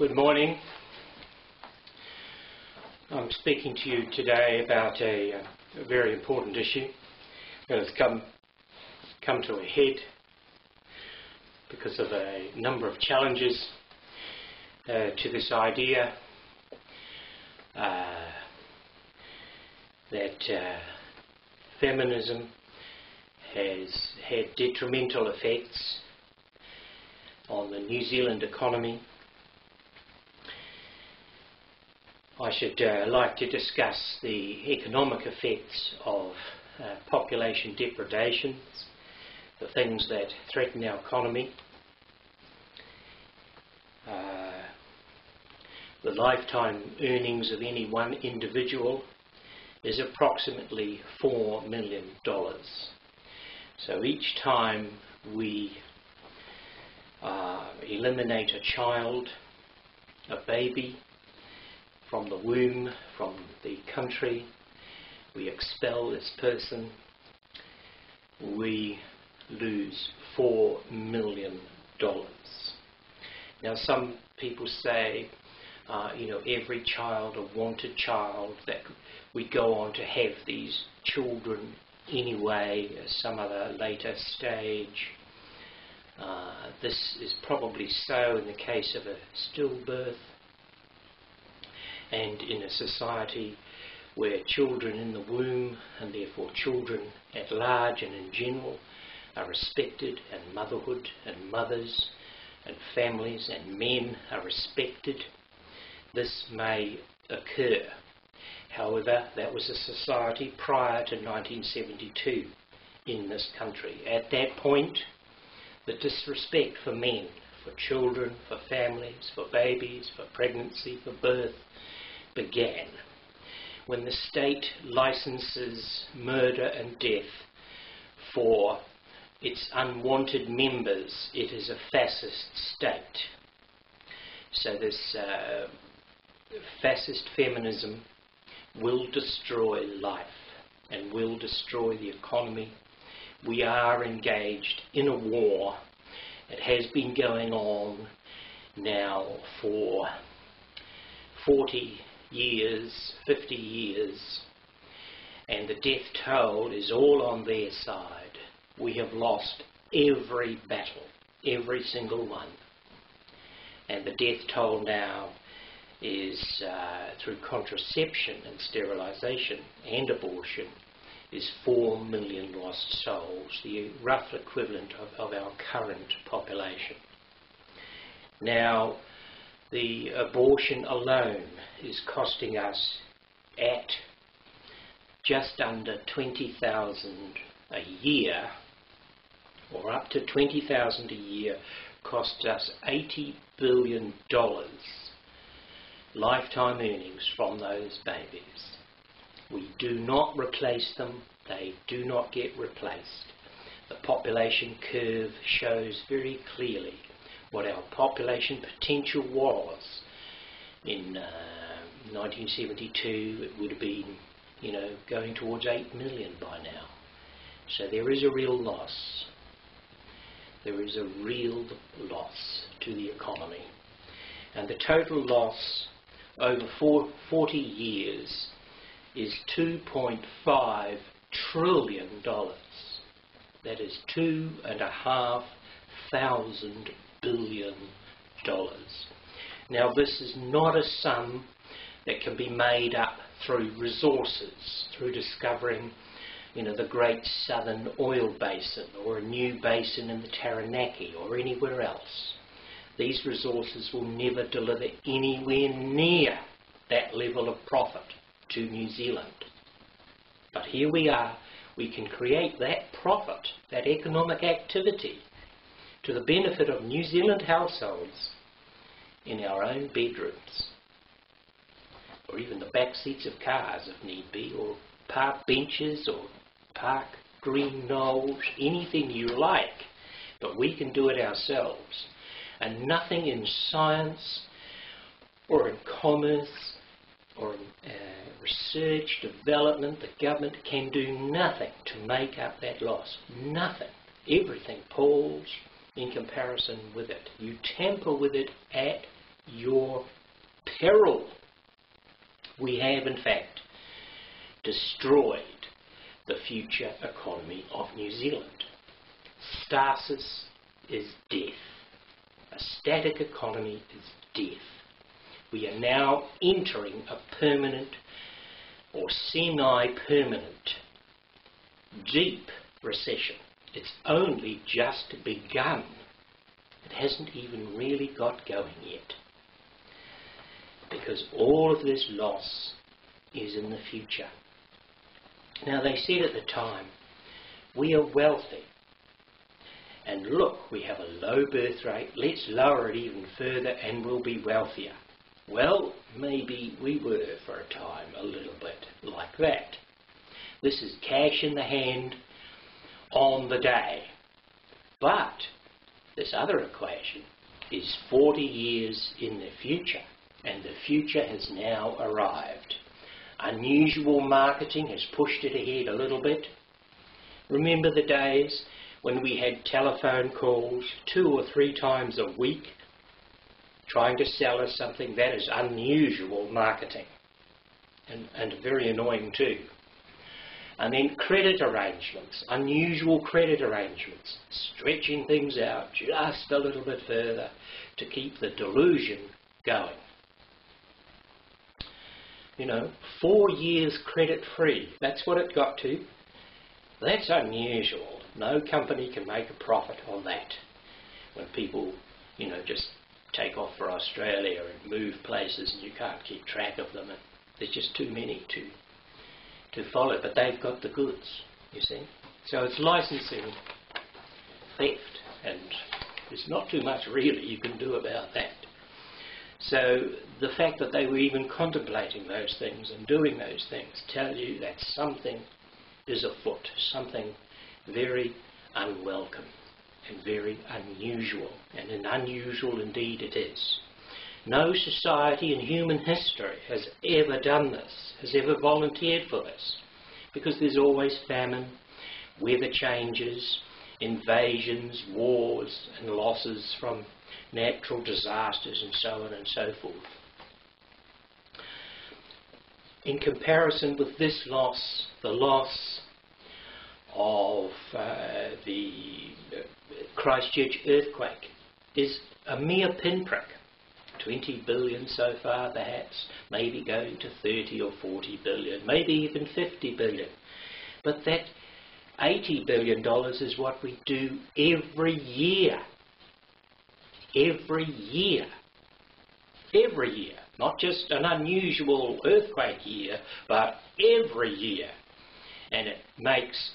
Good morning. I'm speaking to you today about a very important issue that has come to a head because of a number of challenges to this idea that feminism has had detrimental effects on the New Zealand economy. I should like to discuss the economic effects of population depredations, the things that threaten our economy. The lifetime earnings of any one individual is approximately $4 million. So each time we eliminate a child, a baby, from the womb, from the country, we expel this person, we lose $4 million. Now some people say, every child, a wanted child, that we go on to have these children anyway at some other later stage. This is probably so in the case of a stillbirth, and in a society where children in the womb, and therefore children at large and in general, are respected, and motherhood and mothers and families and men are respected, this may occur. However, that was a society prior to 1972 in this country. At that point, the disrespect for men, for children, for families, for babies, for pregnancy, for birth began. When the state licenses murder and death for its unwanted members, it is a fascist state. So this fascist feminism will destroy life and will destroy the economy. We are engaged in a war. It has been going on now for 40 years, 50 years, and the death toll is all on their side. We have lost every battle, every single one, and the death toll now is through contraception and sterilization and abortion is 4 million lost souls, the rough equivalent of our current population. Now, the abortion alone is costing us at just under 20,000 a year, or up to 20,000 a year, costs us $80 billion lifetime earnings from those babies. We do not replace them, they do not get replaced. The population curve shows very clearly what our population potential was. In 1972 it would have been, going towards 8 million by now. So there is a real loss. There is a real loss to the economy. And the total loss over 40 years is $2.5 trillion. That is $2,500 billion. Now this is not a sum that can be made up through resources, through discovering the great southern oil basin or a new basin in the Taranaki or anywhere else. These resources will never deliver anywhere near that level of profit to New Zealand. But here we are, we can create that profit, that economic activity, to the benefit of New Zealand households in our own bedrooms, or even the back seats of cars if need be, or park benches, or park green knolls, anything you like, but we can do it ourselves. And nothing in science or in commerce or in research, development, the government can do nothing to make up that loss. Nothing. Everything palls in comparison with it. You tamper with it at your peril. We have, in fact, destroyed the future economy of New Zealand. Stasis is death. A static economy is death. We are now entering a permanent or semi-permanent deep recession. It's only just begun. It hasn't even really got going yet. Because all of this loss is in the future. Now, they said at the time, we are wealthy. And look, we have a low birth rate. Let's lower it even further and we'll be wealthier. Well, maybe we were for a time a little bit like that. This is cash in the hand on the day. But this other equation is 40 years in the future, and the future has now arrived. Unusual marketing has pushed it ahead a little bit. Remember the days when we had telephone calls 2 or 3 times a week trying to sell us something? That is unusual marketing, and very annoying too. And then credit arrangements, unusual credit arrangements, stretching things out just a little bit further to keep the delusion going. You know, 4 years credit free, that's what it got to. That's unusual. No company can make a profit on that. When people, you know, just take off for Australia and move places and you can't keep track of them, and there's just too many to follow, but they've got the goods, you see. So it's licensing theft, and there's not too much really you can do about that. So the fact that they were even contemplating those things and doing those things tell you that something is afoot, something very unwelcome and very unusual, and unusual indeed it is. No society in human history has ever done this, has ever volunteered for this, because there's always famine, weather changes, invasions, wars and losses from natural disasters and so on and so forth. In comparison with this loss, the loss of the Christchurch earthquake is a mere pinprick. 20 billion so far perhaps, maybe going to 30 or 40 billion, maybe even 50 billion. But that $80 billion is what we do every year. Every year. Every year. Not just an unusual earthquake year, but every year. And it makes